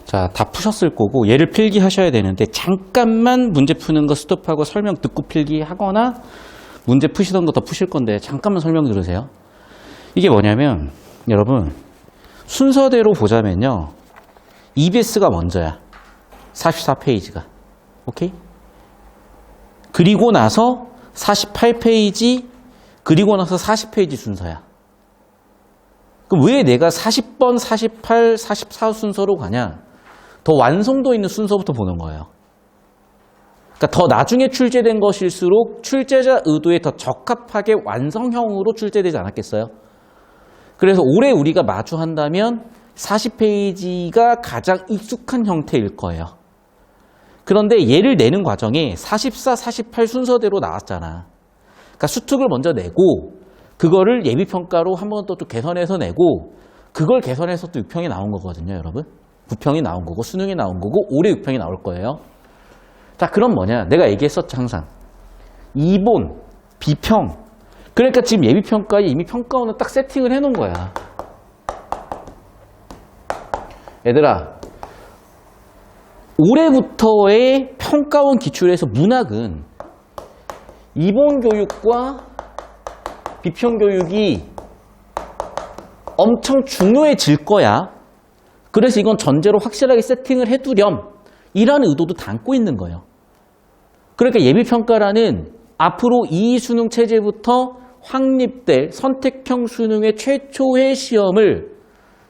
자, 다 푸셨을 거고 얘를 필기하셔야 되는데 잠깐만 문제 푸는 거 스톱하고 설명 듣고 필기하거나 문제 푸시던 거 더 푸실 건데 잠깐만 설명 들으세요. 이게 뭐냐면 여러분 순서대로 보자면요. EBS가 먼저야. 44페이지가. 오케이? 그리고 나서 48페이지 그리고 나서 40페이지 순서야. 그럼 왜 내가 40번, 48, 44 순서로 가냐? 더 완성도 있는 순서부터 보는 거예요. 그러니까 더 나중에 출제된 것일수록 출제자 의도에 더 적합하게 완성형으로 출제되지 않았겠어요? 그래서 올해 우리가 마주한다면 40페이지가 가장 익숙한 형태일 거예요. 그런데 얘를 내는 과정에 44, 48 순서대로 나왔잖아. 그러니까 수특을 먼저 내고 그거를 예비평가로 한 번 또 개선해서 내고 그걸 개선해서 또 6평이 나온 거거든요, 여러분. 9평이 나온 거고 수능이 나온 거고 올해 6평이 나올 거예요. 자, 그럼 뭐냐? 내가 얘기했었죠, 항상. 2본, 비평. 그러니까 지금 예비평가에 이미 평가원은 딱 세팅을 해놓은 거야. 얘들아, 올해부터의 평가원 기출에서 문학은 2본 교육과 비평 교육이 엄청 중요해질 거야. 그래서 이건 전제로 확실하게 세팅을 해두렴. 이라는 의도도 담고 있는 거예요. 그러니까 예비평가라는 앞으로 이 수능 체제부터 확립될 선택형 수능의 최초의 시험을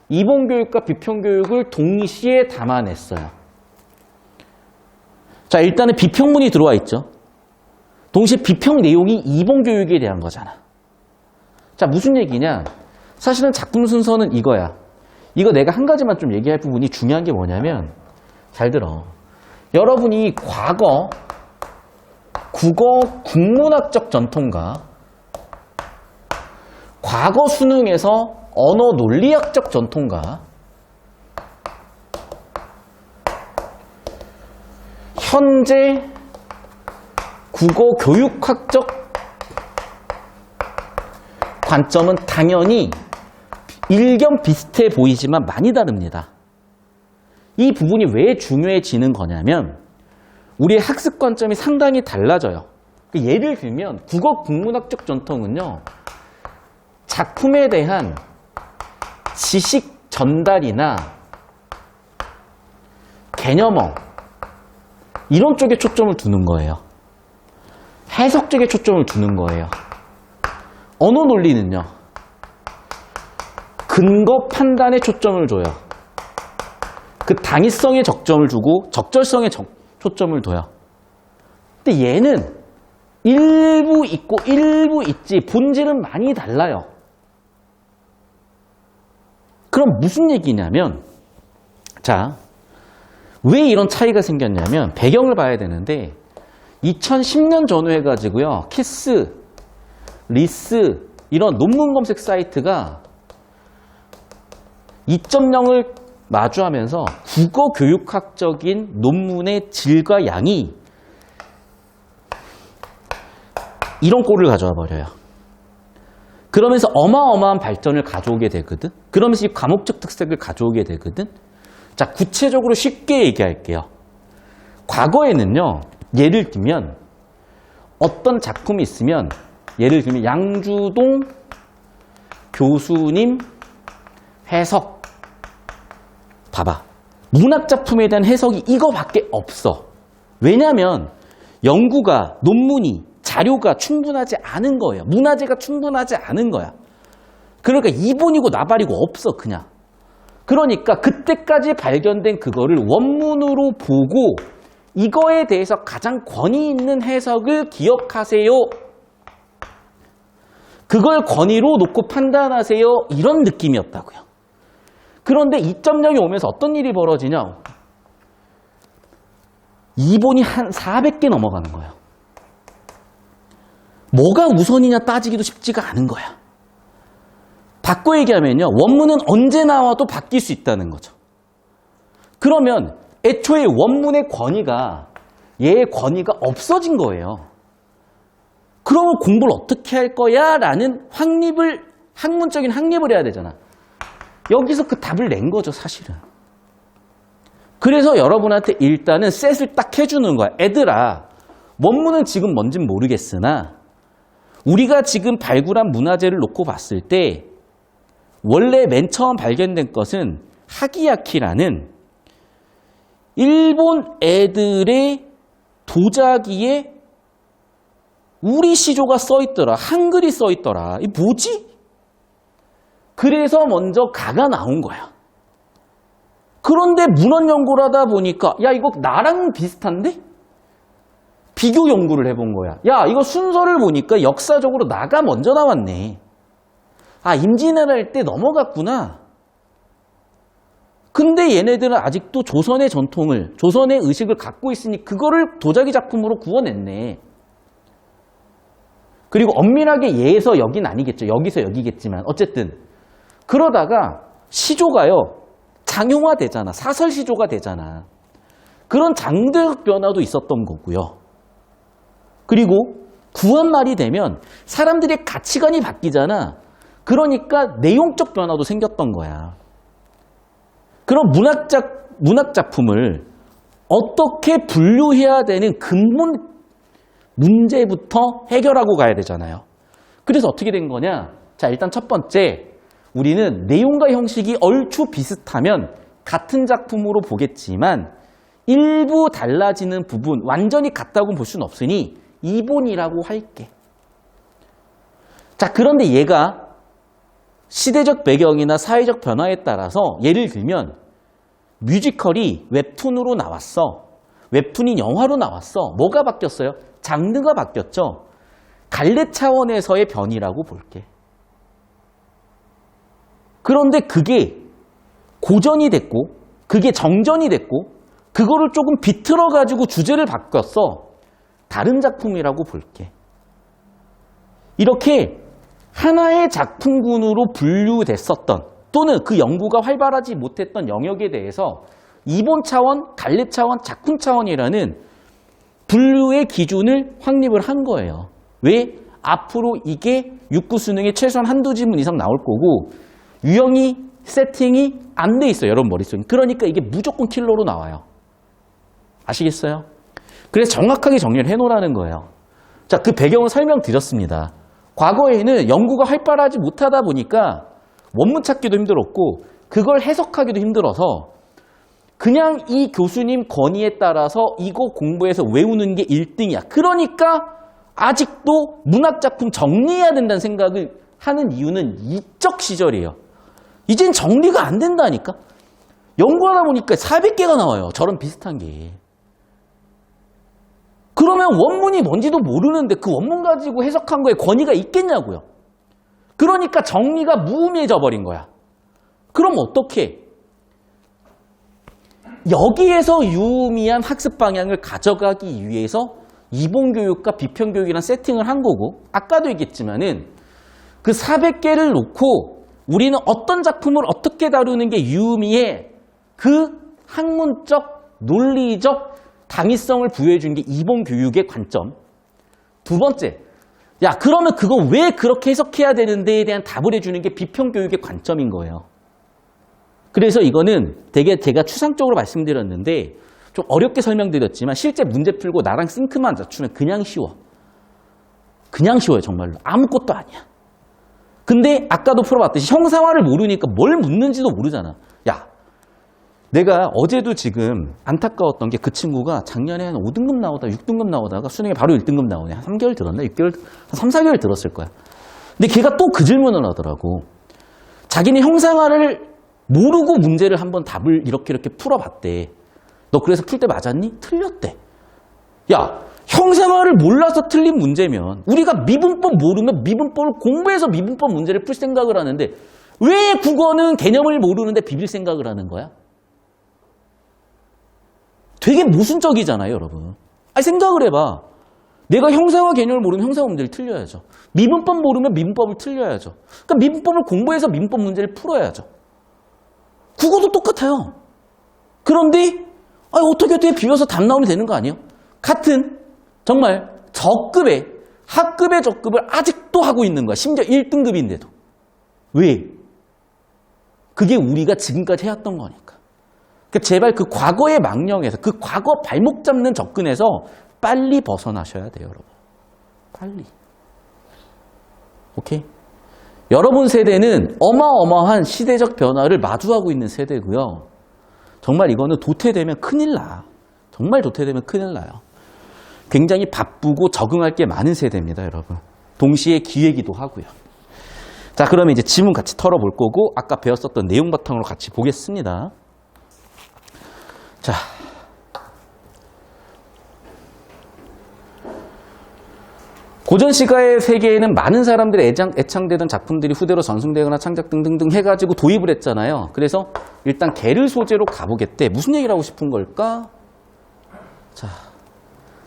이본교육과 비평교육을 동시에 담아냈어요. 자, 일단은 비평문이 들어와 있죠. 동시에 비평 내용이 이본교육에 대한 거잖아. 자, 무슨 얘기냐? 사실은 작품 순서는 이거야. 이거 내가 한 가지만 좀 얘기할 부분이 중요한 게 뭐냐면 잘 들어. 여러분이 과거 국어 국문학적 전통과 과거 수능에서 언어 논리학적 전통과 현재 국어 교육학적 관점은 당연히 일견 비슷해 보이지만 많이 다릅니다. 이 부분이 왜 중요해지는 거냐면 우리의 학습 관점이 상당히 달라져요. 예를 들면 국어 국문학적 전통은요. 작품에 대한 지식 전달이나 개념어 이런 쪽에 초점을 두는 거예요. 해석 쪽에 초점을 두는 거예요. 언어 논리는요. 근거 판단에 초점을 줘요. 그 당위성에 적점을 주고 적절성에 초점을 둬요. 근데 얘는 일부 있고 일부 있지 본질은 많이 달라요. 그럼 무슨 얘기냐면 자, 왜 이런 차이가 생겼냐면 배경을 봐야 되는데 2010년 전후 해가지고요. 키스, 리스 이런 논문 검색 사이트가 2.0을 마주하면서 국어 교육학적인 논문의 질과 양이 이런 꼴을 가져와 버려요. 그러면서 어마어마한 발전을 가져오게 되거든. 그러면서 이 과목적 특색을 가져오게 되거든. 자, 구체적으로 쉽게 얘기할게요. 과거에는요. 예를 들면 어떤 작품이 있으면 예를 들면 양주동 교수님 해석 봐봐. 문학작품에 대한 해석이 이거밖에 없어. 왜냐하면 연구가 논문이 자료가 충분하지 않은 거예요. 문화재가 충분하지 않은 거야. 그러니까 이본이고 나발이고 없어 그냥. 그러니까 그때까지 발견된 그거를 원문으로 보고 이거에 대해서 가장 권위 있는 해석을 기억하세요. 그걸 권위로 놓고 판단하세요. 이런 느낌이었다고요. 그런데 2.0이 오면서 어떤 일이 벌어지냐. 이본이 한 400개 넘어가는 거예요. 뭐가 우선이냐 따지기도 쉽지가 않은 거야. 바꿔 얘기하면요. 원문은 언제 나와도 바뀔 수 있다는 거죠. 그러면 애초에 원문의 권위가 얘의 권위가 없어진 거예요. 그러면 공부를 어떻게 할 거야? 라는 학문적인 확립을 해야 되잖아. 여기서 그 답을 낸 거죠, 사실은. 그래서 여러분한테 일단은 셋을 딱 해주는 거야. 애들아, 원문은 지금 뭔진 모르겠으나 우리가 지금 발굴한 문화재를 놓고 봤을 때 원래 맨 처음 발견된 것은 하기야키라는 일본 애들의 도자기에 우리 시조가 써있더라. 한글이 써있더라. 이 뭐지? 그래서 먼저 가가 나온 거야. 그런데 문헌 연구를 하다 보니까 야 이거 나랑 비슷한데? 비교 연구를 해본 거야. 야 이거 순서를 보니까 역사적으로 나가 먼저 나왔네. 아 임진왜란 할 때 넘어갔구나. 근데 얘네들은 아직도 조선의 전통을, 조선의 의식을 갖고 있으니 그거를 도자기 작품으로 구워냈네. 그리고 엄밀하게 얘에서 여긴 아니겠죠. 여기서 여기겠지만 어쨌든 그러다가 시조가요. 장형화되잖아. 사설 시조가 되잖아. 그런 장르적 변화도 있었던 거고요. 그리고 구한말이 되면 사람들의 가치관이 바뀌잖아. 그러니까 내용적 변화도 생겼던 거야. 그런 문학 작품을 어떻게 분류해야 되는 근본 문제부터 해결하고 가야 되잖아요. 그래서 어떻게 된 거냐? 자, 일단 첫 번째, 우리는 내용과 형식이 얼추 비슷하면 같은 작품으로 보겠지만 일부 달라지는 부분, 완전히 같다고 볼 수는 없으니 이본이라고 할게. 자, 그런데 얘가 시대적 배경이나 사회적 변화에 따라서 예를 들면 뮤지컬이 웹툰으로 나왔어. 웹툰이 영화로 나왔어. 뭐가 바뀌었어요? 장르가 바뀌었죠. 갈래 차원에서의 변이라고 볼게. 그런데 그게 고전이 됐고 그게 정전이 됐고 그거를 조금 비틀어 가지고 주제를 바꿨어. 다른 작품이라고 볼게. 이렇게 하나의 작품군으로 분류됐었던 또는 그 연구가 활발하지 못했던 영역에 대해서 이본 차원, 갈래 차원, 작품 차원이라는 분류의 기준을 확립을 한 거예요. 왜? 앞으로 이게 육구 수능에 최소한 한두 지문 이상 나올 거고 유형이, 세팅이 안 돼 있어요. 여러분 머릿속에. 그러니까 이게 무조건 킬러로 나와요. 아시겠어요? 그래서 정확하게 정리를 해놓으라는 거예요. 자, 그 배경을 설명드렸습니다. 과거에는 연구가 활발하지 못하다 보니까 원문 찾기도 힘들었고 그걸 해석하기도 힘들어서 그냥 이 교수님 건의에 따라서 이거 공부해서 외우는 게 1등이야. 그러니까 아직도 문학작품 정리해야 된다는 생각을 하는 이유는 이적 시절이에요. 이젠 정리가 안 된다니까. 연구하다 보니까 400개가 나와요. 저런 비슷한 게. 그러면 원문이 뭔지도 모르는데 그 원문 가지고 해석한 거에 권위가 있겠냐고요. 그러니까 정리가 무의미해져 버린 거야. 그럼 어떻게? 여기에서 유의미한 학습 방향을 가져가기 위해서 이본교육과 비평교육이라는 세팅을 한 거고 아까도 얘기했지만은 그 400개를 놓고 우리는 어떤 작품을 어떻게 다루는 게 유의미해 그 학문적, 논리적 당위성을 부여해 준 게 이본교육의 관점. 두 번째, 야 그러면 그거 왜 그렇게 해석해야 되는데에 대한 답을 해주는 게 비평교육의 관점인 거예요. 그래서 이거는 되게 제가 추상적으로 말씀드렸는데 좀 어렵게 설명드렸지만 실제 문제 풀고 나랑 싱크만 맞추면 그냥 쉬워. 그냥 쉬워요 정말로. 아무것도 아니야. 근데 아까도 풀어봤듯이 형상화를 모르니까 뭘 묻는지도 모르잖아. 야 내가 어제도 지금 안타까웠던 게 그 친구가 작년에 한 5등급 나오다가 6등급 나오다가 수능에 바로 1등급 나오네. 한 3개월 들었나? 6개월, 한 3, 4개월 들었을 거야. 근데 걔가 또 그 질문을 하더라고. 자기는 형상화를 모르고 문제를 한번 답을 이렇게 풀어봤대. 너 그래서 풀 때 맞았니? 틀렸대. 야, 형상화를 몰라서 틀린 문제면 우리가 미분법 모르면 미분법을 공부해서 미분법 문제를 풀 생각을 하는데 왜 국어는 개념을 모르는데 비빌 생각을 하는 거야? 되게 모순적이잖아요, 여러분. 아니, 생각을 해봐. 내가 형상화 개념을 모르면 형상화 문제를 틀려야죠. 미분법 모르면 미분법을 틀려야죠. 그러니까 미분법을 공부해서 미분법 문제를 풀어야죠. 국어도 똑같아요. 그런데 어떻게 비벼서 답 나오면 되는 거 아니에요? 같은 정말 저급의 학급의 저급을 아직도 하고 있는 거야. 심지어 1등급인데도. 왜? 그게 우리가 지금까지 해왔던 거니까. 그러니까 제발 그 과거의 망령에서, 그 과거 발목 잡는 접근에서 빨리 벗어나셔야 돼요, 여러분. 빨리. 오케이? 여러분 세대는 어마어마한 시대적 변화를 마주하고 있는 세대고요. 정말 이거는 도태되면 큰일 나. 정말 도태되면 큰일 나요. 굉장히 바쁘고 적응할 게 많은 세대입니다, 여러분. 동시에 기회기도 하고요. 자, 그러면 이제 지문 같이 털어볼 거고 아까 배웠었던 내용 바탕으로 같이 보겠습니다. 자, 고전 시가의 세계에는 많은 사람들의 애창되던 작품들이 후대로 전승되거나 창작 등등등 해가지고 도입을 했잖아요. 그래서 일단 개를 소재로 가보겠대. 무슨 얘기를 하고 싶은 걸까? 자,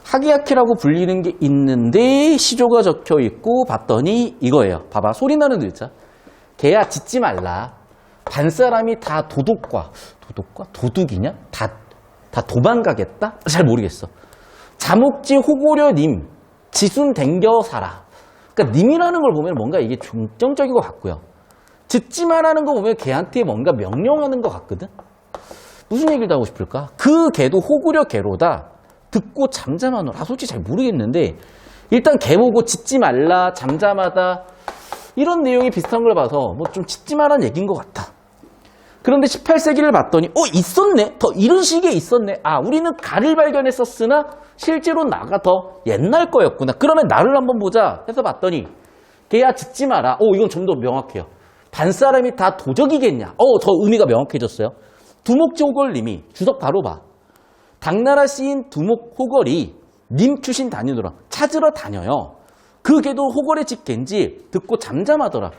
하기야키라고 불리는 게 있는데 시조가 적혀 있고 봤더니 이거예요. 봐봐, 소리 나는 글자. 개야 짖지 말라. 반사람이 다 도둑이냐? 다 도망가겠다? 잘 모르겠어. 자목지 호고려님 지순 댕겨 살아. 그러니까 님이라는 걸 보면 뭔가 이게 중정적인 것 같고요. 짖지 말라는 거 보면 개한테 뭔가 명령하는 것 같거든. 무슨 얘기를 하고 싶을까? 그 개도 호구려 개로다. 듣고 잠잠하노라. 솔직히 잘 모르겠는데 일단 개 보고 짖지 말라, 잠잠하다 이런 내용이 비슷한 걸 봐서 뭐 좀 짖지 말라는 얘기인 것 같아. 그런데 18세기를 봤더니 있었네. 더 이런 식의 있었네. 아, 우리는 가를 발견했었으나 실제로 나가 더 옛날 거였구나. 그러면 나를 한번 보자 해서 봤더니 개야 짖지 마라. 이건 좀 더 명확해요. 반사람이 다 도적이겠냐. 더 의미가 명확해졌어요. 두목호걸님이 주석 바로 봐. 당나라 시인 두목호걸이 님 출신 다니노라. 찾으러 다녀요. 그 개도 호걸의 집 개인지 듣고 잠잠하더라.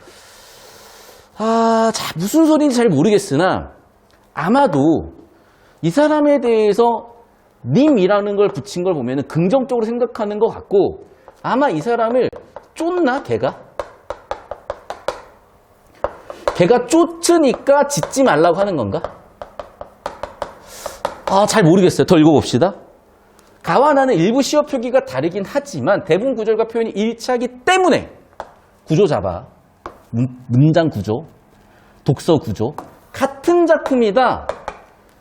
자, 무슨 소리인지 잘 모르겠으나 아마도 이 사람에 대해서 님이라는 걸 붙인 걸 보면 긍정적으로 생각하는 것 같고 아마 이 사람을 쫓나, 걔가? 걔가 쫓으니까 짖지 말라고 하는 건가? 잘 모르겠어요. 더 읽어봅시다. 가와 나는 일부 시어 표기가 다르긴 하지만 대부분 구절과 표현이 일치하기 때문에 구조 잡아. 문장 구조, 독서 구조 같은 작품이다.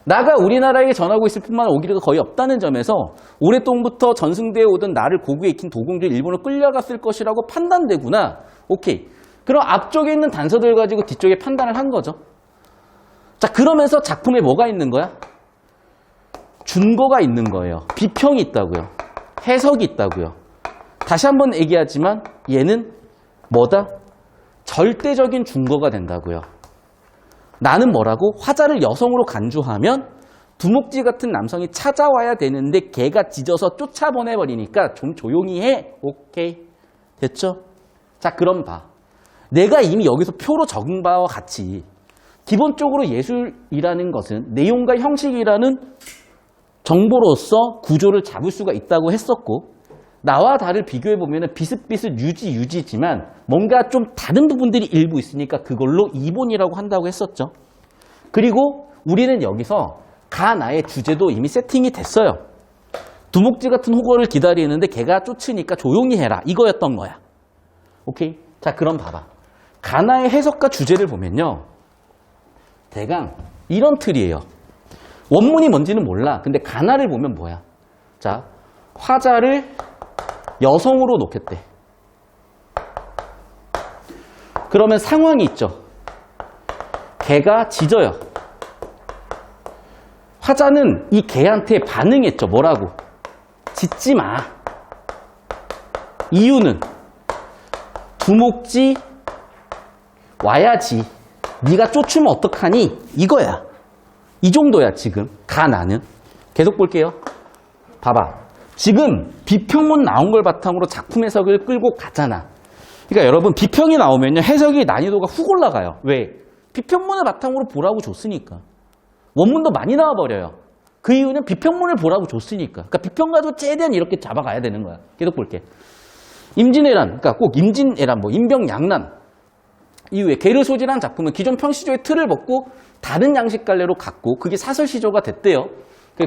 나가 우리나라에 전하고 있을 뿐만 오기가 거의 없다는 점에서 오랫동부터 전승되어 오던 나를 고국에 익힌 도공주의 일본으로 끌려갔을 것이라고 판단되구나. 오케이. 그럼 앞쪽에 있는 단서들 가지고 뒤쪽에 판단을 한 거죠. 자, 그러면서 작품에 뭐가 있는 거야? 준거가 있는 거예요. 비평이 있다고요. 해석이 있다고요. 다시 한번 얘기하지만 얘는 뭐다? 절대적인 준거가 된다고요. 나는 뭐라고? 화자를 여성으로 간주하면 두목지 같은 남성이 찾아와야 되는데 걔가 짖어서 쫓아보내버리니까 좀 조용히 해. 오케이. 됐죠? 자, 그럼 봐. 내가 이미 여기서 표로 적은 바와 같이 기본적으로 예술이라는 것은 내용과 형식이라는 정보로서 구조를 잡을 수가 있다고 했었고 나와 다를 비교해보면 비슷비슷 유지지만 뭔가 좀 다른 부분들이 일부 있으니까 그걸로 이본이라고 한다고 했었죠. 그리고 우리는 여기서 가나의 주제도 이미 세팅이 됐어요. 두목지 같은 호거를 기다리는데 걔가 쫓으니까 조용히 해라. 이거였던 거야. 오케이? 자, 그럼 봐봐. 가나의 해석과 주제를 보면요. 대강 이런 틀이에요. 원문이 뭔지는 몰라. 근데 가나를 보면 뭐야? 자, 화자를 여성으로 놓겠대. 그러면 상황이 있죠. 개가 짖어요. 화자는 이 개한테 반응했죠. 뭐라고? 짖지 마. 이유는 두목지 와야지. 네가 쫓으면 어떡하니? 이거야. 이 정도야 지금 가나는. 계속 볼게요. 봐봐. 지금 비평문 나온 걸 바탕으로 작품 해석을 끌고 가잖아. 그러니까 여러분 비평이 나오면요 해석이 난이도가 훅 올라가요. 왜? 비평문을 바탕으로 보라고 줬으니까. 원문도 많이 나와버려요. 그 이유는 비평문을 보라고 줬으니까. 그러니까 비평 가지고 최대한 이렇게 잡아가야 되는 거야. 계속 볼게. 임진왜란, 그러니까 꼭 임진왜란, 임병양란 이후에 개를 소진한 작품은 기존 평시조의 틀을 벗고 다른 양식 갈래로 갔고 그게 사설시조가 됐대요.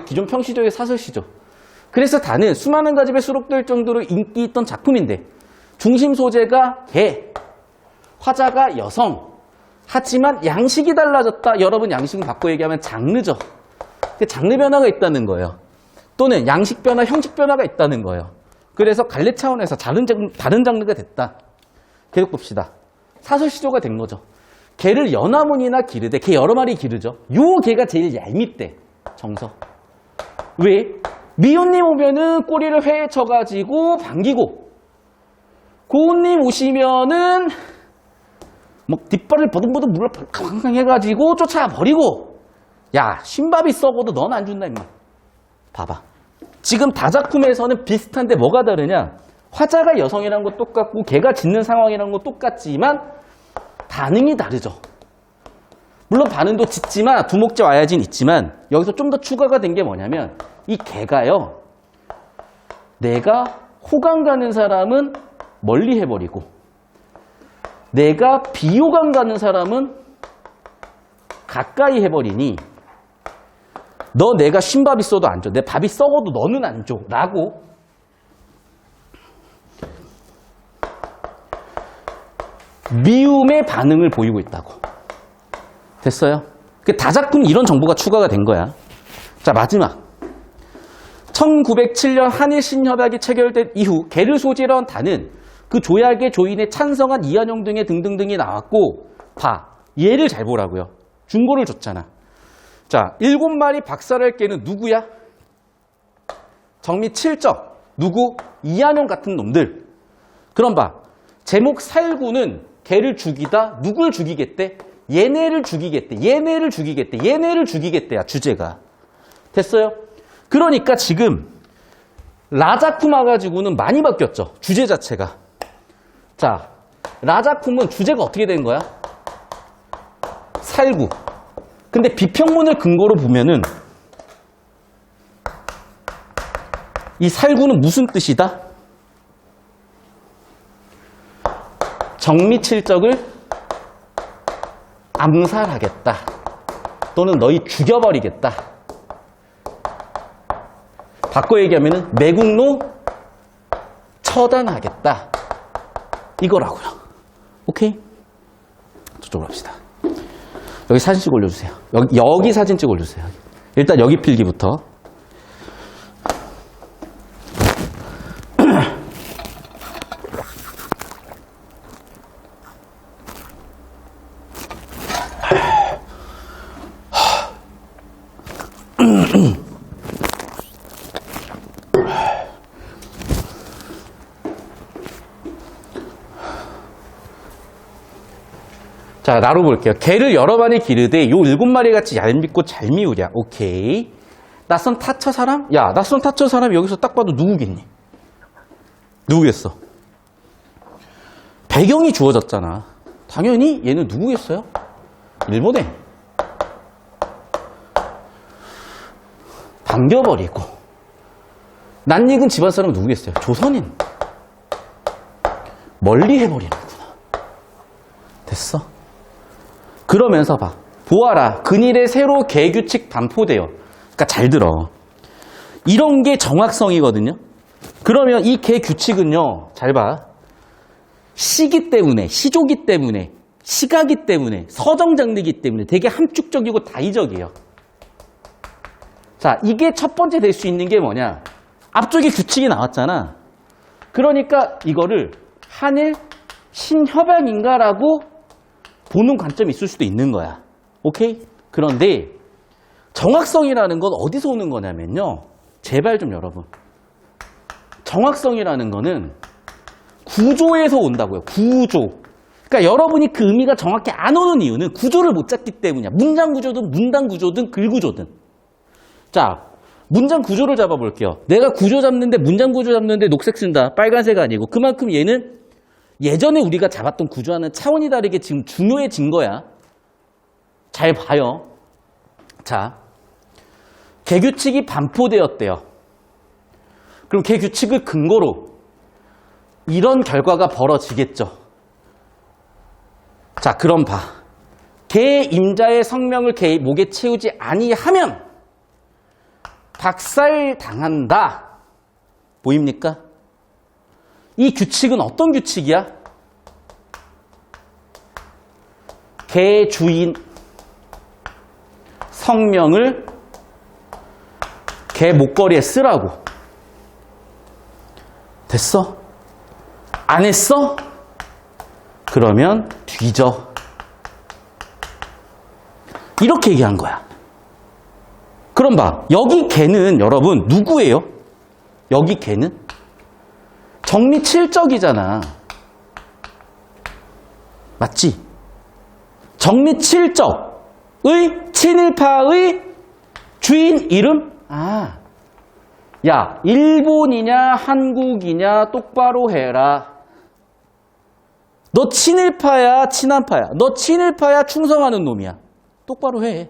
기존 평시조의 사설시조. 그래서 다는 수많은 가집에 수록될 정도로 인기 있던 작품인데 중심 소재가 개, 화자가 여성. 하지만 양식이 달라졌다. 여러분 양식은 바꿔 얘기하면 장르죠. 그 장르 변화가 있다는 거예요. 또는 양식 변화, 형식 변화가 있다는 거예요. 그래서 갈래 차원에서 다른 장르가 됐다. 계속 봅시다. 사설시조가 된 거죠. 개를 연화문이나 기르되, 개 여러 마리 기르죠. 요 개가 제일 얄밉대. 정서. 왜? 미혼님 오면은 꼬리를 회에 쳐가지고 반기고, 고운님 오시면은 뭐 뒷발을 버둥버둥 물을 쾅쾅 해가지고 쫓아버리고, 야, 신밥이 썩어도 넌 안 준다 임마. 봐봐. 지금 다작품에서는 비슷한데 뭐가 다르냐? 화자가 여성이라는 거 똑같고 걔가 짖는 상황이라는 거 똑같지만 반응이 다르죠. 물론 반응도 짖지만 두목제 와야진 있지만 여기서 좀 더 추가가 된 게 뭐냐면 이 개가요. 내가 호감 가는 사람은 멀리 해버리고 내가 비호감 가는 사람은 가까이 해버리니 너 내가 신밥이 써도 안 줘. 내 밥이 썩어도 너는 안 줘. 라고 미움의 반응을 보이고 있다고. 됐어요? 다작품 이런 정보가 추가가 된 거야. 자, 마지막. 1907년 한일 신협약이 체결된 이후 개를 소재로 한 단은 그 조약의 조인에 찬성한 이한용 등의 등등등이 나왔고, 봐. 얘를 잘 보라고요. 중고를 줬잖아. 자, 7마리 박살할 개는 누구야? 정미 7적. 누구? 이한용 같은 놈들. 그럼 봐. 제목 살구는 개를 죽이다. 누굴 죽이겠대? 얘네를 죽이겠대. 얘네를 죽이겠대. 얘네를 죽이겠대야. 주제가. 됐어요? 그러니까 지금 라자쿠마 가지고는 많이 바뀌었죠. 주제 자체가. 자, 라자쿰은 주제가 어떻게 된 거야? 살구. 근데 비평문을 근거로 보면은 이 살구는 무슨 뜻이다? 정미칠적을 암살하겠다. 또는 너희 죽여버리겠다. 바꿔 얘기하면은 매국노 처단하겠다. 이거라고요. 오케이? 저쪽으로 합시다. 여기 사진 찍어 올려주세요. 여기 사진 찍어 올려주세요. 일단 여기 필기부터. 자, 나로 볼게요. 개를 여러 마리 기르되 요 7마리 같이 얄밉고 잘 미우랴. 오케이. 낯선 타처 사람? 야, 낯선 타처 사람 여기서 딱 봐도 누구겠니? 누구겠어? 배경이 주어졌잖아. 당연히 얘는 누구겠어요? 일본에. 반겨버리고. 낯익은 집안 사람은 누구겠어요? 조선인. 멀리 해버리는구나. 됐어? 그러면서 봐. 보아라. 근일에 새로 개규칙 반포되어. 그러니까 잘 들어. 이런 게 정확성이거든요. 그러면 이 개규칙은요. 잘 봐. 시기 때문에, 시조기 때문에, 시가기 때문에, 서정장르기 때문에 되게 함축적이고 다의적이에요. 자, 이게 첫 번째 될 수 있는 게 뭐냐. 앞쪽에 규칙이 나왔잖아. 그러니까 이거를 한일 신협약인가라고 보는 관점이 있을 수도 있는 거야. 오케이? 그런데 정확성이라는 건 어디서 오는 거냐면요. 제발 좀 여러분. 정확성이라는 거는 구조에서 온다고요. 구조. 그러니까 여러분이 그 의미가 정확히 안 오는 이유는 구조를 못 잡기 때문이야. 문장 구조든 문단 구조든 글 구조든. 자, 문장 구조를 잡아볼게요. 내가 구조 잡는데 문장 구조 잡는데 녹색 쓴다. 빨간색 아니고. 그만큼 얘는 예전에 우리가 잡았던 구조와는 차원이 다르게 지금 중요해진 거야. 잘 봐요. 자, 개규칙이 반포되었대요. 그럼 개규칙을 근거로 이런 결과가 벌어지겠죠. 자, 그럼 봐. 개 임자의 성명을 개 목에 채우지 아니하면 박살당한다. 보입니까? 이 규칙은 어떤 규칙이야? 개 주인 성명을 걔 목걸이에 쓰라고. 됐어? 안 했어? 그러면 뒤져. 이렇게 얘기한 거야. 그럼 봐. 여기 걔는 여러분 누구예요? 여기 걔는? 정리칠적이잖아. 맞지? 정리칠적의 친일파의 주인 이름? 아, 야, 일본이냐 한국이냐 똑바로 해라. 너 친일파야 친한파야? 너 친일파야 충성하는 놈이야? 똑바로 해.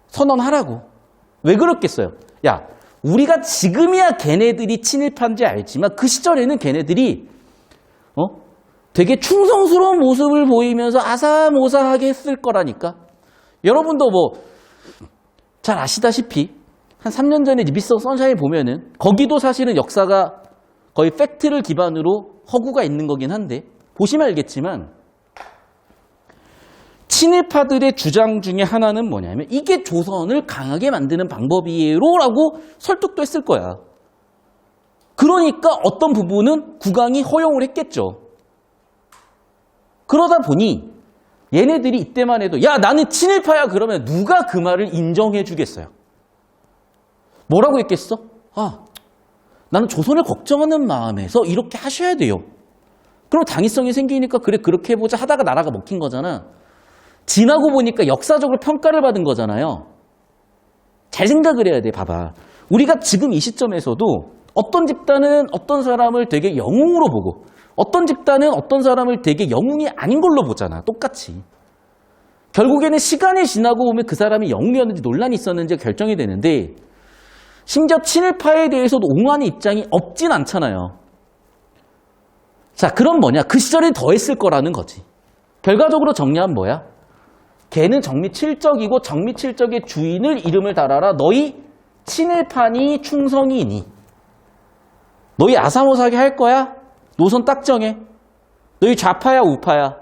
선언하라고. 왜 그렇겠어요? 야, 우리가 지금이야 걔네들이 친일파인지 알지만 그 시절에는 걔네들이 되게 충성스러운 모습을 보이면서 아사모사하게 했을 거라니까. 여러분도 뭐 잘 아시다시피 한 3년 전에 미스터 선샤인 보면은 거기도 사실은 역사가 거의 팩트를 기반으로 허구가 있는 거긴 한데 보시면 알겠지만 친일파들의 주장 중에 하나는 뭐냐면 이게 조선을 강하게 만드는 방법이에요 라고 설득도 했을 거야. 그러니까 어떤 부분은 국왕이 허용을 했겠죠. 그러다 보니 얘네들이 이때만 해도 야 나는 친일파야 그러면 누가 그 말을 인정해 주겠어요? 뭐라고 했겠어? 아, 나는 조선을 걱정하는 마음에서 이렇게 하셔야 돼요. 그럼 당위성이 생기니까 그래 그렇게 해보자 하다가 나라가 먹힌 거잖아. 지나고 보니까 역사적으로 평가를 받은 거잖아요. 잘 생각을 해야 돼. 봐봐. 우리가 지금 이 시점에서도 어떤 집단은 어떤 사람을 되게 영웅으로 보고 어떤 집단은 어떤 사람을 되게 영웅이 아닌 걸로 보잖아. 똑같이. 결국에는 시간이 지나고 보면 그 사람이 영웅이었는지 논란이 있었는지 결정이 되는데 심지어 친일파에 대해서도 옹호하는 입장이 없진 않잖아요. 자, 그럼 뭐냐? 그 시절에 더 했을 거라는 거지. 결과적으로 정리하면 뭐야? 걔는 정미칠적이고 정미칠적의 주인을 이름을 달아라. 너희 친일파니 충성이니. 너희 아사모사하게 할 거야? 노선 딱 정해. 너희 좌파야 우파야?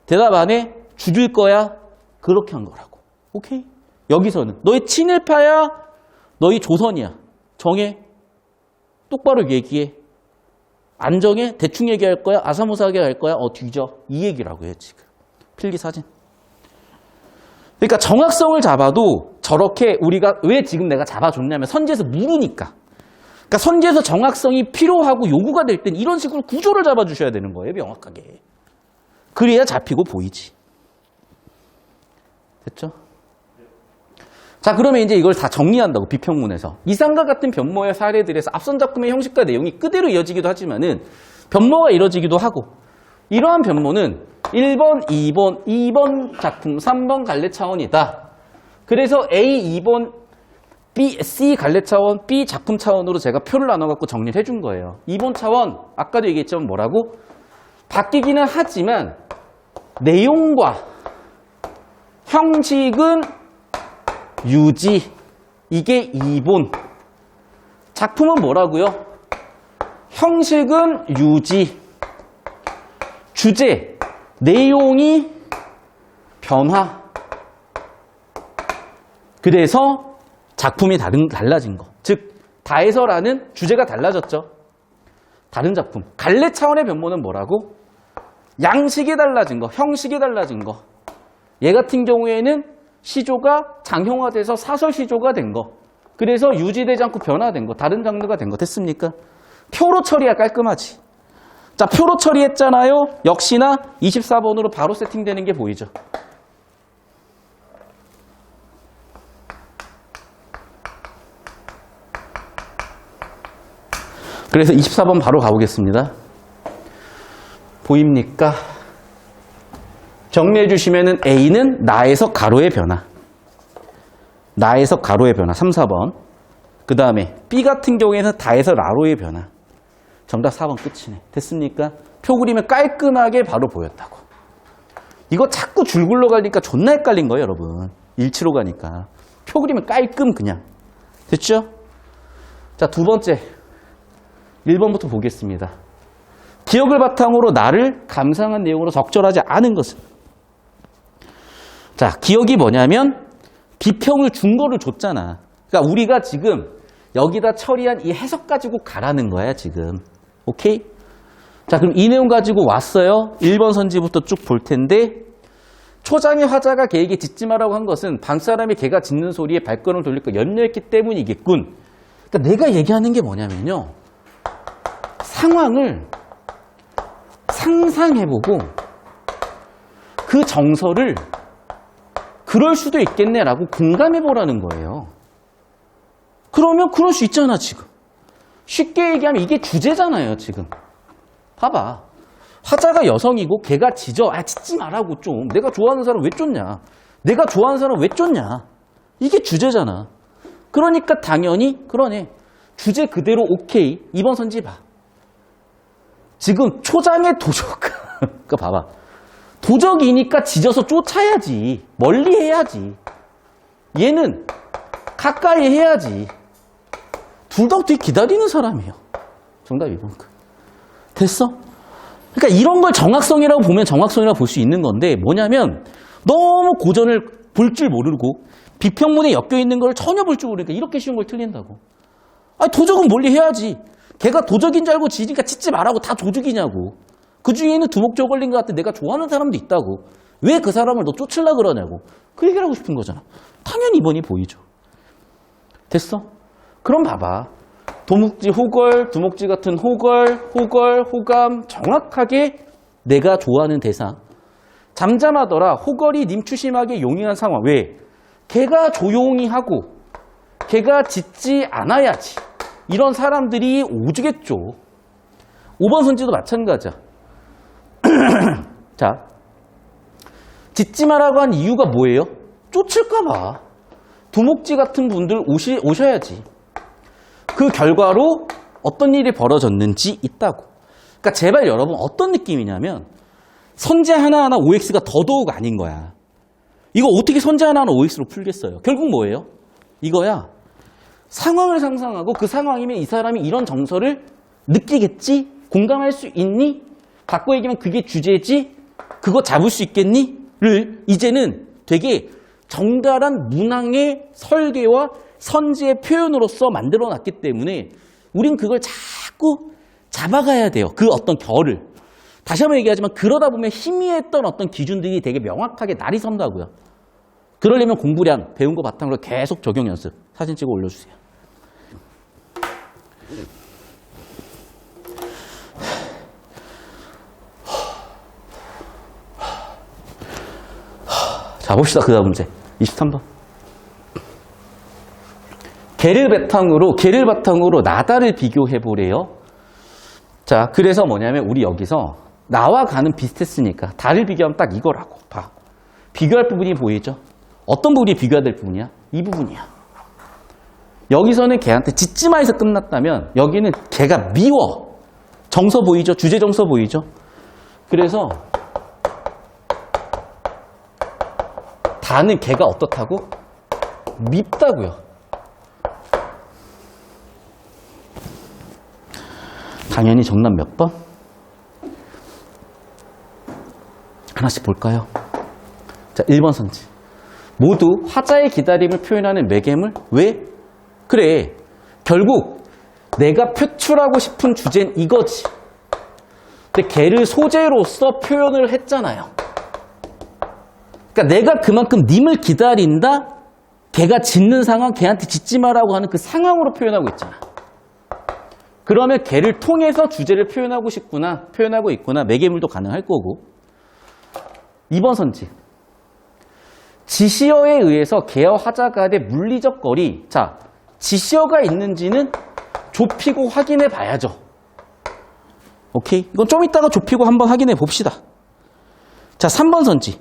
대답 안 해? 죽일 거야? 그렇게 한 거라고. 오케이? 여기서는 너희 친일파야? 너희 조선이야? 정해. 똑바로 얘기해. 안 정해? 대충 얘기할 거야? 아사모사하게 할 거야? 뒤져. 이 얘기라고 해 지금. 필기사진. 그러니까 정확성을 잡아도 저렇게 우리가 왜 지금 내가 잡아줬냐면 선지에서 물으니까. 그러니까 선지에서 정확성이 필요하고 요구가 될 땐 이런 식으로 구조를 잡아주셔야 되는 거예요. 명확하게. 그래야 잡히고 보이지. 됐죠? 자, 그러면 이제 이걸 다 정리한다고, 비평문에서. 이상과 같은 변모의 사례들에서 앞선 작품의 형식과 내용이 그대로 이어지기도 하지만은 변모가 이뤄지기도 하고, 이러한 변모는 1번, 2번 작품, 3번 갈래 차원이다. 그래서 A, 2번, B, C 갈래 차원, B 작품 차원으로 제가 표를 나눠갖고 정리를 해준 거예요. 2번 차원, 아까도 얘기했지만 뭐라고? 바뀌기는 하지만 내용과 형식은 유지. 이게 2본. 작품은 뭐라고요? 형식은 유지. 주제, 내용이 변화. 그래서 작품이 달라진 거. 즉, 다해서라는 주제가 달라졌죠. 다른 작품. 갈래 차원의 변모는 뭐라고? 양식이 달라진 거, 형식이 달라진 거. 얘 같은 경우에는 시조가 장형화돼서 사설 시조가 된 거. 그래서 유지되지 않고 변화된 거. 다른 장르가 된 거. 됐습니까? 표로 처리가 깔끔하지. 자, 표로 처리했잖아요. 역시나 24번으로 바로 세팅되는 게 보이죠. 그래서 24번 바로 가보겠습니다. 보입니까? 정리해 주시면은 A는 나에서 가로의 변화. 나에서 가로의 변화. 3, 4번. 그 다음에 B 같은 경우에는 다에서 라로의 변화. 정답 4번 끝이네. 됐습니까? 표 그리면 깔끔하게 바로 보였다고. 이거 자꾸 줄 굴러가니까 존나 헷갈린 거예요, 여러분. 일치로 가니까. 표 그리면 깔끔 그냥. 됐죠? 자, 두 번째. 1번부터 보겠습니다. 기억을 바탕으로 나를 감상한 내용으로 적절하지 않은 것은. 자, 기억이 뭐냐면 비평을 준 거를 줬잖아. 그러니까 우리가 지금 여기다 처리한 이 해석 가지고 가라는 거야, 지금. 오케이? 자, 그럼 이 내용 가지고 왔어요. 1번 선지부터 쭉 볼 텐데, 초장의 화자가 개에게 짖지 마라고 한 것은 방사람이 개가 짖는 소리에 발걸음을 돌릴 거 염려했기 때문이겠군. 그러니까 내가 얘기하는 게 뭐냐면요. 상황을 상상해보고 그 정서를 그럴 수도 있겠네라고 공감해보라는 거예요. 그러면 그럴 수 있잖아, 지금. 쉽게 얘기하면 이게 주제잖아요, 지금. 봐봐. 화자가 여성이고 걔가 짖어. 아, 짖지 말라고 좀. 내가 좋아하는 사람 왜 쫓냐. 내가 좋아하는 사람 왜 쫓냐. 이게 주제잖아. 그러니까 당연히 그러네. 주제 그대로 오케이. 2번 선지 봐. 지금 초장의 도적. 그러니까 봐봐. 도적이니까 짖어서 쫓아야지. 멀리 해야지. 얘는 가까이 해야지. 둘 다 어떻게 기다리는 사람이에요. 정답 2번. 됐어? 그러니까 이런 걸 정확성이라고 보면 정확성이라고 볼 수 있는 건데 뭐냐면 너무 고전을 볼 줄 모르고 비평문에 엮여있는 걸 전혀 볼 줄 모르니까 이렇게 쉬운 걸 틀린다고. 아니 도적은 멀리 해야지. 걔가 도적인 줄 알고 지니까 짖지 말라고. 다 도적이냐고. 그 중에는 두목적 걸린 것 같아. 내가 좋아하는 사람도 있다고. 왜 그 사람을 너 쫓으려고 그러냐고. 그 얘기를 하고 싶은 거잖아. 당연히 2번이 보이죠. 됐어? 그럼 봐봐. 도묵지, 호걸, 두목지 같은 호걸, 호감, 정확하게 내가 좋아하는 대상. 잠잠하더라. 호걸이 님 추심하게 용이한 상황. 왜? 걔가 조용히 하고 걔가 짖지 않아야지. 이런 사람들이 오주겠죠. 5번 선지도 마찬가지야. 자, 짖지 마라고 한 이유가 뭐예요? 쫓을까 봐. 두목지 같은 분들 오셔야지. 그 결과로 어떤 일이 벌어졌는지 있다고. 그러니까 제발 여러분 어떤 느낌이냐면 선제 하나하나 OX가 더더욱 아닌 거야. 이거 어떻게 선제 하나하나 OX로 풀겠어요? 결국 뭐예요? 이거야. 상황을 상상하고 그 상황이면 이 사람이 이런 정서를 느끼겠지? 공감할 수 있니? 바꿔 얘기하면 그게 주제지? 그거 잡을 수 있겠니? 를 이제는 되게 정갈한 문항의 설계와 선지의 표현으로서 만들어놨기 때문에 우린 그걸 자꾸 잡아가야 돼요. 그 어떤 결을. 다시 한번 얘기하지만 그러다 보면 희미했던 어떤 기준들이 되게 명확하게 날이 선다고요. 그러려면 공부량, 배운 거 바탕으로 계속 적용 연습. 사진 찍어 올려주세요. 자, 봅시다. 그 다음 문제. 23번. 개를 바탕으로 나다를 비교해 보래요. 자, 그래서 뭐냐면 우리 여기서 나와 가는 비슷했으니까 다를 비교하면 딱 이거라고 봐. 비교할 부분이 보이죠? 어떤 부분이 비교해야 될 부분이야? 이 부분이야. 여기서는 걔한테 짖지 마에서 끝났다면 여기는 걔가 미워. 정서 보이죠? 주제 정서 보이죠? 그래서 다는 걔가 어떻다고? 밉다고요. 당연히 정답 몇 번? 하나씩 볼까요? 자, 1번 선지. 모두 화자의 기다림을 표현하는 매개물? 왜? 그래. 결국 내가 표출하고 싶은 주제는 이거지. 근데 걔를 소재로서 표현을 했잖아요. 그러니까 내가 그만큼 님을 기다린다? 걔가 짖는 상황, 걔한테 짖지 마라고 하는 그 상황으로 표현하고 있잖아. 그러면 걔를 통해서 주제를 표현하고 있구나, 매개물도 가능할 거고. 2번 선지. 지시어에 의해서 개와 화자 간의 물리적 거리. 자, 지시어가 있는지는 좁히고 확인해 봐야죠. 오케이? 이건 좀 이따가 좁히고 한번 확인해 봅시다. 자, 3번 선지.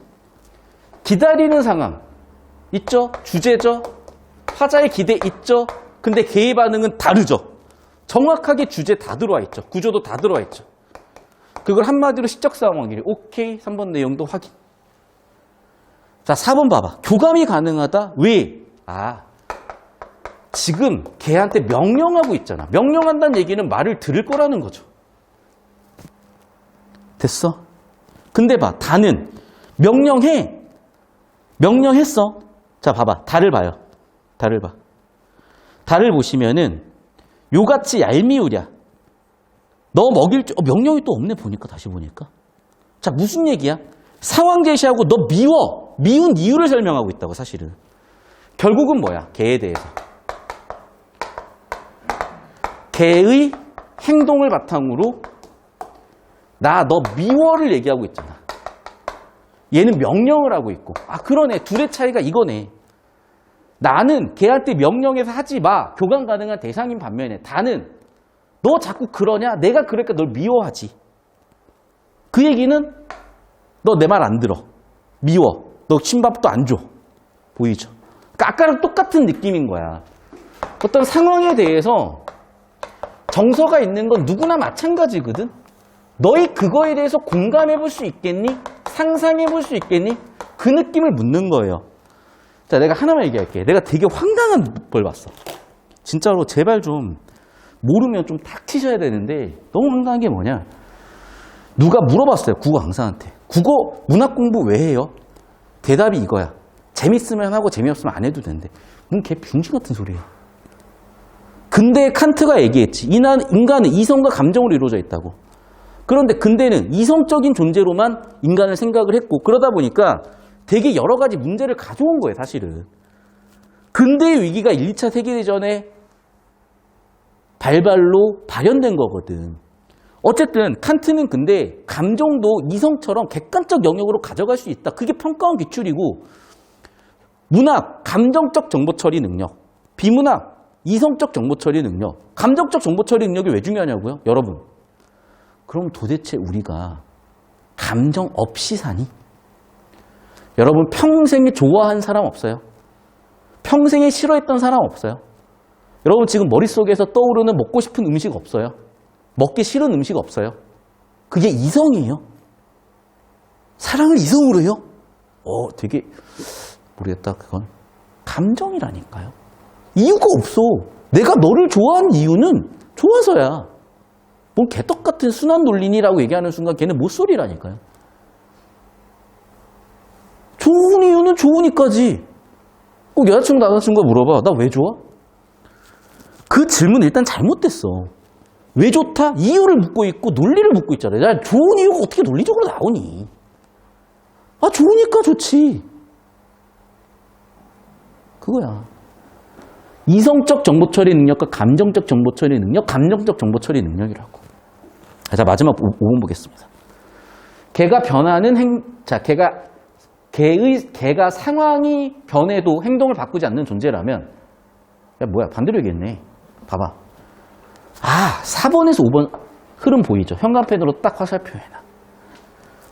기다리는 상황. 있죠? 주제죠? 화자의 기대 있죠? 근데 개의 반응은 다르죠? 정확하게 주제 다 들어와 있죠. 구조도 다 들어와 있죠. 그걸 한마디로 시적 상황이래. 오케이. 3번 내용도 확인. 자, 4번 봐봐. 교감이 가능하다. 왜? 지금 걔한테 명령하고 있잖아. 명령한다는 얘기는 말을 들을 거라는 거죠. 됐어? 근데 봐. 다는 명령해. 명령했어. 자, 봐봐. 다를 봐요. 다를 봐. 달을 보시면은 요같이 얄미우랴. 너 먹일 줄, 명령이 또 없네 보니까 다시 보니까. 자, 무슨 얘기야? 상황 제시하고 너 미워. 미운 이유를 설명하고 있다고 사실은. 결국은 뭐야? 개에 대해서. 개의 행동을 바탕으로 나 너 미워를 얘기하고 있잖아. 얘는 명령을 하고 있고. 아, 그러네. 둘의 차이가 이거네. 나는 걔한테 명령해서 하지 마. 교감 가능한 대상인 반면에 다는 너 자꾸 그러냐? 내가 그러니까 널 미워하지. 그 얘기는 너 내 말 안 들어. 미워. 너 신밥도 안 줘. 보이죠? 그러니까 아까랑 똑같은 느낌인 거야. 어떤 상황에 대해서 정서가 있는 건 누구나 마찬가지거든. 너희 그거에 대해서 공감해 볼 수 있겠니? 상상해 볼 수 있겠니? 그 느낌을 묻는 거예요. 자, 내가 하나만 얘기할게. 내가 되게 황당한 걸 봤어. 진짜로 제발 좀 모르면 좀 탁 치셔야 되는데 너무 황당한 게 뭐냐? 누가 물어봤어요. 국어 강사한테. 국어 문학 공부 왜 해요? 대답이 이거야. 재밌으면 하고 재미없으면 안 해도 된대. 걔 빙신 같은 소리야. 근데 칸트가 얘기했지. 인간은 이성과 감정으로 이루어져 있다고. 그런데 근대는 이성적인 존재로만 인간을 생각을 했고 그러다 보니까 되게 여러 가지 문제를 가져온 거예요, 사실은. 근대의 위기가 1, 2차 세계대전의 발발로 발현된 거거든. 어쨌든 칸트는 근데 감정도 이성처럼 객관적 영역으로 가져갈 수 있다. 그게 평가원 기출이고 문학, 감정적 정보 처리 능력, 비문학, 이성적 정보 처리 능력, 감정적 정보 처리 능력이 왜 중요하냐고요? 여러분. 그럼 도대체 우리가 감정 없이 사니? 여러분 평생에 좋아한 사람 없어요? 평생에 싫어했던 사람 없어요? 여러분 지금 머릿속에서 떠오르는 먹고 싶은 음식 없어요? 먹기 싫은 음식 없어요? 그게 이성이에요? 사랑을 이성으로 해요? 되게 모르겠다. 그건 감정이라니까요. 이유가 없어. 내가 너를 좋아하는 이유는 좋아서야. 뭔 개떡 같은 순환 논리니라고 얘기하는 순간 걔는 못소리라니까요. 좋은 이유는 좋으니까지. 꼭 여자친구 남자친구가 물어봐. 나 왜 좋아? 그 질문 일단 잘못됐어. 왜 좋다? 이유를 묻고 있고 논리를 묻고 있잖아요. 야, 좋은 이유가 어떻게 논리적으로 나오니? 아, 좋으니까 좋지. 그거야. 이성적 정보 처리 능력과 감정적 정보 처리 능력, 감정적 정보 처리 능력이라고. 자, 마지막 5번 보겠습니다. 걔가 변하는 걔가 상황이 변해도 행동을 바꾸지 않는 존재라면, 야, 뭐야, 반대로 얘기했네. 봐봐. 4번에서 5번 흐름 보이죠? 현관펜으로 딱 화살표해놔.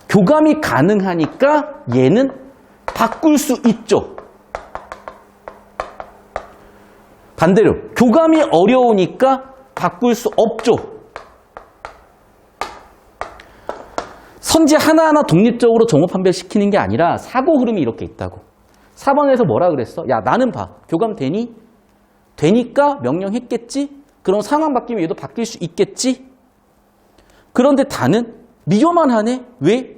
교감이 가능하니까 얘는 바꿀 수 있죠. 반대로 교감이 어려우니까 바꿀 수 없죠. 선지 하나하나 독립적으로 종합 판별시키는 게 아니라 사고 흐름이 이렇게 있다고. 4번에서 뭐라 그랬어? 야, 나는 봐. 교감 되니? 되니까 명령했겠지? 그럼 상황 바뀌면 얘도 바뀔 수 있겠지? 그런데 다는 미워만 하네? 왜?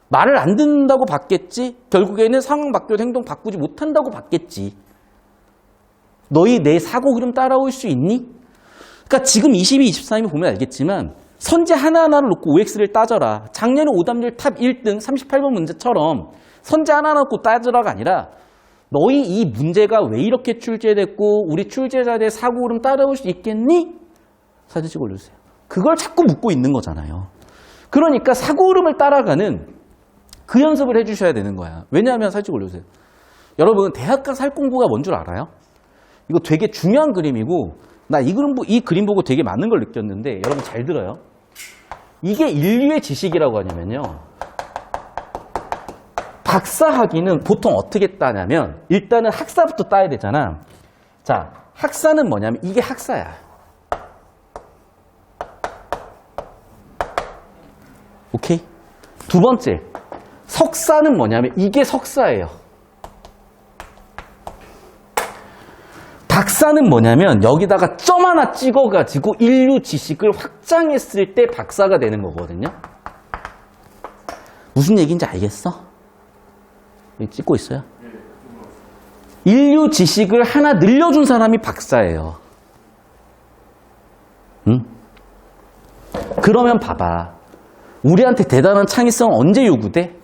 말을 안 듣는다고 받겠지? 결국에는 상황 바뀌어도 행동 바꾸지 못한다고 받겠지. 너희 내 사고 흐름 따라올 수 있니? 그러니까 지금 22, 23이면 보면 알겠지만 선지 하나하나를 놓고 OX를 따져라. 작년에 오답률 탑 1등 38번 문제처럼 선지 하나 놓고 따져라가 아니라 너희 이 문제가 왜 이렇게 출제됐고 우리 출제자들의 사고 흐름 따라올 수 있겠니? 사진 찍어 올려주세요. 그걸 자꾸 묻고 있는 거잖아요. 그러니까 사고 흐름을 따라가는 그 연습을 해주셔야 되는 거야. 왜냐하면 사진 찍어 올려주세요. 여러분 대학 가서 할 공부가 뭔 줄 알아요? 이거 되게 중요한 그림이고 나 이 그림 보고 되게 많은 걸 느꼈는데 여러분 잘 들어요. 이게 인류의 지식이라고 하냐면요. 박사 학위는 보통 어떻게 따냐면 일단은 학사부터 따야 되잖아. 자, 학사는 뭐냐면 이게 학사야. 오케이? 두 번째, 석사는 뭐냐면 이게 석사예요. 박사는 뭐냐면 여기다가 점 하나 찍어가지고 인류 지식을 확장했을 때 박사가 되는 거거든요. 무슨 얘기인지 알겠어? 여기 찍고 있어요? 인류 지식을 하나 늘려준 사람이 박사예요. 응? 그러면 봐봐. 우리한테 대단한 창의성은 언제 요구돼?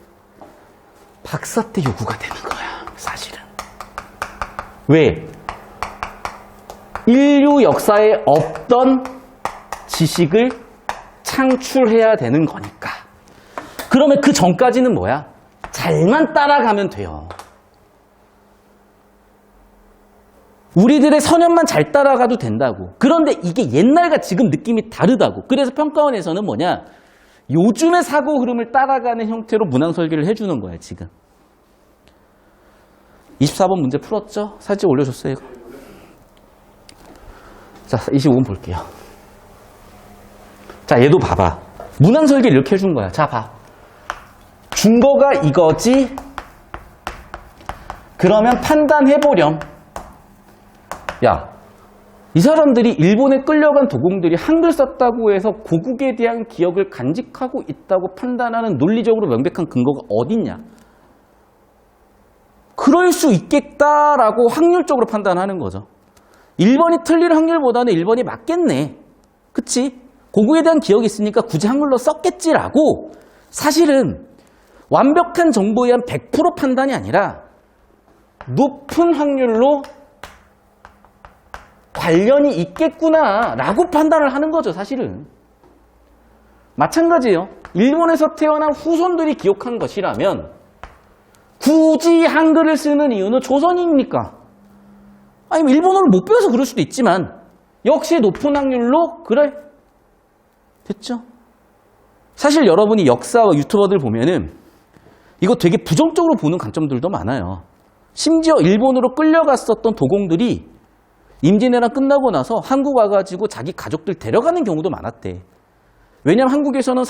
박사 때 요구가 되는 거야, 사실은. 왜? 인류 역사에 없던 지식을 창출해야 되는 거니까. 그러면 그 전까지는 뭐야? 잘만 따라가면 돼요. 우리들의 선연만 잘 따라가도 된다고. 그런데 이게 옛날과 지금 느낌이 다르다고. 그래서 평가원에서는 뭐냐? 요즘의 사고 흐름을 따라가는 형태로 문항 설계를 해주는 거야, 지금. 24번 문제 풀었죠? 사진 올려줬어요, 이거. 자, 25번 볼게요. 자, 얘도 봐봐. 문항 설계를 이렇게 해준 거야. 자, 봐. 준거가 이거지? 그러면 판단해보렴. 야, 이 사람들이 일본에 끌려간 도공들이 한글 썼다고 해서 고국에 대한 기억을 간직하고 있다고 판단하는 논리적으로 명백한 근거가 어딨냐? 그럴 수 있겠다라고 확률적으로 판단하는 거죠. 1번이 틀릴 확률보다는 1번이 맞겠네. 그치? 고국에 대한 기억이 있으니까 굳이 한글로 썼겠지라고 사실은 완벽한 정보에 의한 100% 판단이 아니라 높은 확률로 관련이 있겠구나라고 판단을 하는 거죠, 사실은. 마찬가지예요. 일본에서 태어난 후손들이 기억한 것이라면 굳이 한글을 쓰는 이유는 조선이니까. 아니면 일본어를 못 배워서 그럴 수도 있지만 역시 높은 확률로 그래. 됐죠? 사실 여러분이 역사와 유튜버들 보면은 이거 되게 부정적으로 보는 관점들도 많아요. 심지어 일본으로 끌려갔었던 도공들이 임진왜란 끝나고 나서 한국 와가지고 자기 가족들 데려가는 경우도 많았대. 왜냐면 한국에서는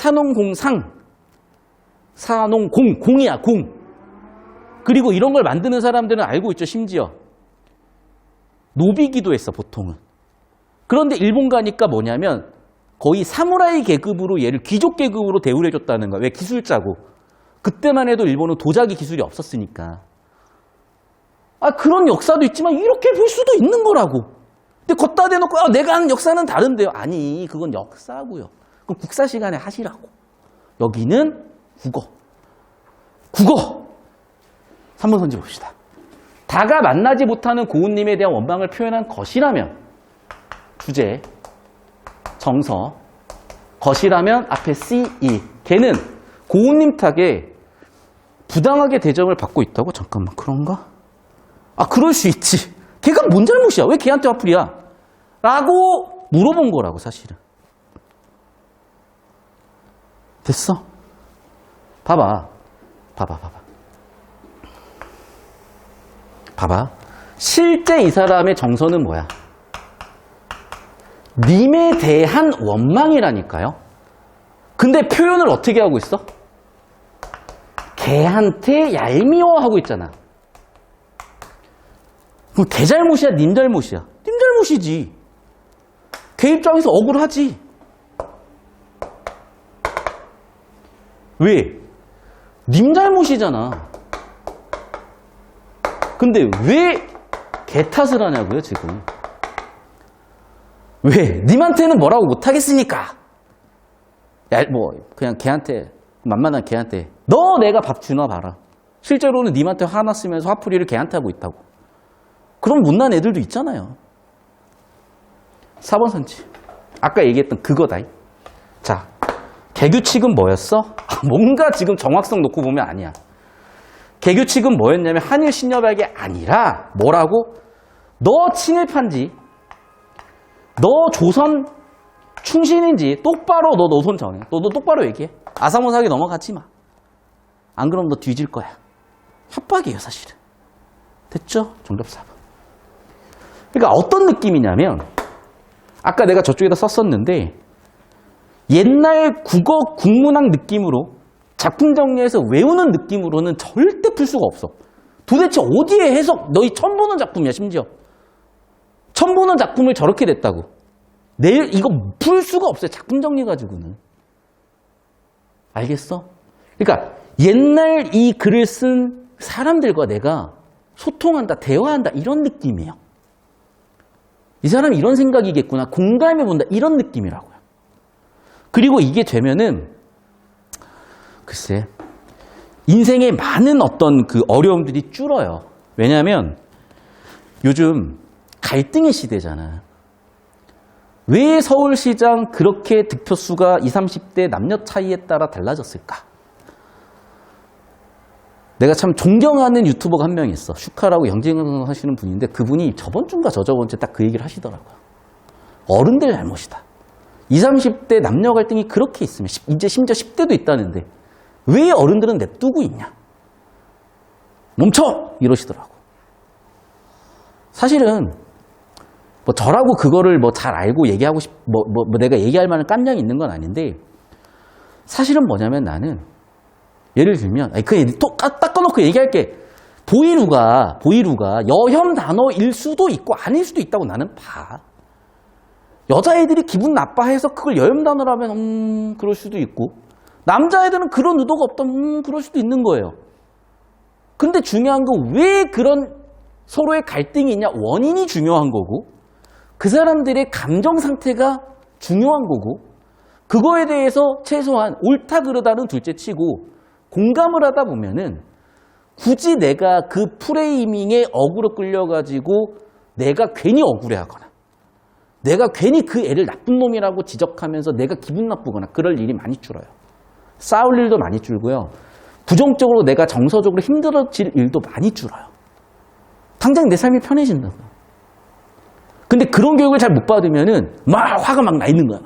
공이야, 공. 그리고 이런 걸 만드는 사람들은 알고 있죠, 심지어. 노비기도 했어, 보통은. 그런데 일본 가니까 뭐냐면 거의 사무라이 계급으로 얘를 귀족 계급으로 대우를 해줬다는 거야. 왜? 기술자고. 그때만 해도 일본은 도자기 기술이 없었으니까. 아, 그런 역사도 있지만 이렇게 볼 수도 있는 거라고. 근데 걷다 대놓고 내가 아는 역사는 다른데요. 아니, 그건 역사고요. 그럼 국사 시간에 하시라고. 여기는 국어. 3번 선지 봅시다. 다가 만나지 못하는 고운님에 대한 원망을 표현한 것이라면 주제, 정서, 것이라면 앞에 C2. 걔는 고운님 탁에 부당하게 대접을 받고 있다고? 잠깐만, 그런가? 아, 그럴 수 있지. 걔가 뭔 잘못이야? 왜 걔한테 화풀이야? 라고 물어본 거라고, 사실은. 됐어? 봐봐. 실제 이 사람의 정서는 뭐야? 님에 대한 원망이라니까요. 근데 표현을 어떻게 하고 있어? 걔한테 얄미워하고 있잖아. 그럼 걔 잘못이야, 님 잘못이야? 님 잘못이지. 걔 입장에서 억울하지. 왜? 님 잘못이잖아. 근데 왜 걔 탓을 하냐고요, 지금. 왜? 님한테는 뭐라고 못하겠으니까. 야, 그냥 걔한테, 만만한 걔한테, 너 내가 밥 주나 봐라. 실제로는 님한테 화났으면서 화풀이를 걔한테 하고 있다고. 그럼 못난 애들도 있잖아요. 4번 선지. 아까 얘기했던 그거다. 자, 개규칙은 뭐였어? 뭔가 지금 정확성 놓고 보면 아니야. 개규칙은 뭐였냐면 한일 신협약이 아니라 뭐라고? 너 친일파인지 너 조선 충신인지 똑바로 너 노선 정해. 너 똑바로 얘기해. 아사모사하게 넘어가지 마. 안 그럼 너 뒤질 거야. 협박이에요, 사실은. 됐죠? 정답 4번. 그러니까 어떤 느낌이냐면 아까 내가 저쪽에다 썼었는데 옛날 국어 국문학 느낌으로 작품 정리해서 외우는 느낌으로는 절대 풀 수가 없어. 도대체 어디에 해석, 너희 처음 보는 작품이야, 심지어. 처음 보는 작품을 저렇게 냈다고. 내일 이거 풀 수가 없어요, 작품 정리 가지고는. 알겠어? 그러니까 옛날 이 글을 쓴 사람들과 내가 소통한다, 대화한다, 이런 느낌이에요. 이 사람이 이런 생각이겠구나. 공감해 본다. 이런 느낌이라고요. 그리고 이게 되면은 글쎄 인생의 많은 어떤 그 어려움들이 줄어요. 왜냐하면 요즘 갈등의 시대잖아. 왜 서울시장 그렇게 득표수가 20, 30대 남녀 차이에 따라 달라졌을까? 내가 참 존경하는 유튜버가 한 명 있어. 슈카라고 영진강 하시는 분인데 그분이 저번 주인가 저저번 주에 딱 그 얘기를 하시더라고요. 어른들 잘못이다. 20, 30대 남녀 갈등이 그렇게 있으면 이제 심지어 10대도 있다는데 왜 어른들은 냅두고 있냐? 멈춰! 이러시더라고. 사실은 뭐 저라고 그거를 뭐 잘 알고 얘기하고 내가 얘기할 만한 깜냥이 있는 건 아닌데 사실은 뭐냐면 나는 예를 들면 또 닦아놓고 얘기할게. 보이루가 여혐 단어일 수도 있고 아닐 수도 있다고 나는 봐. 여자애들이 기분 나빠해서 그걸 여혐 단어라면 그럴 수도 있고 남자애들은 그런 의도가 없다 그럴 수도 있는 거예요. 근데 중요한 건 왜 그런 서로의 갈등이 있냐? 원인이 중요한 거고 그 사람들의 감정 상태가 중요한 거고 그거에 대해서 최소한 옳다 그르다는 둘째치고 공감을 하다 보면은 굳이 내가 그 프레이밍에 억울로 끌려가지고 내가 괜히 억울해하거나 내가 괜히 그 애를 나쁜 놈이라고 지적하면서 내가 기분 나쁘거나 그럴 일이 많이 줄어요. 싸울 일도 많이 줄고요. 부정적으로 내가 정서적으로 힘들어질 일도 많이 줄어요. 당장 내 삶이 편해진다고. 근데 그런 교육을 잘 못 받으면은 막 화가 막 나 있는 거야.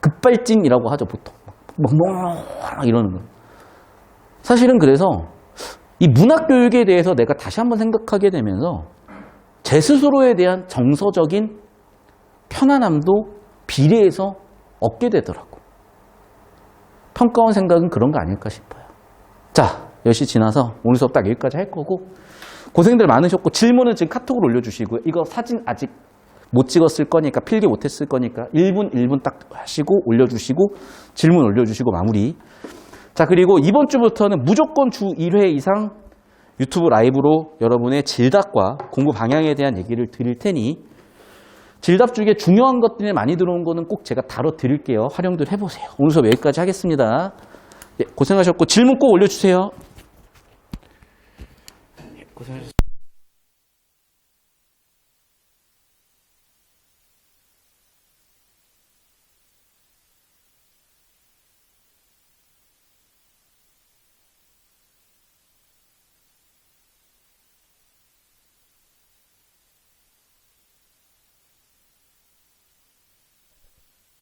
급발진이라고 하죠, 보통. 막 이러는 거야. 사실은 그래서 이 문학교육에 대해서 내가 다시 한번 생각하게 되면서 제 스스로에 대한 정서적인 편안함도 비례해서 얻게 되더라고. 평가원 생각은 그런 거 아닐까 싶어요. 자, 10시 지나서 오늘 수업 딱 여기까지 할 거고 고생들 많으셨고 질문은 지금 카톡으로 올려주시고요. 이거 사진 아직 못 찍었을 거니까 필기 못했을 거니까 1분 딱 하시고 올려주시고 질문 올려주시고 마무리. 자, 그리고 이번 주부터는 무조건 주 1회 이상 유튜브 라이브로 여러분의 질답과 공부 방향에 대한 얘기를 드릴 테니 질답 중에 중요한 것들이 많이 들어온 거는 꼭 제가 다뤄드릴게요. 활용들 해보세요. 오늘 수업 여기까지 하겠습니다. 예, 고생하셨고 질문 꼭 올려주세요. 예, 고생하셨습니다.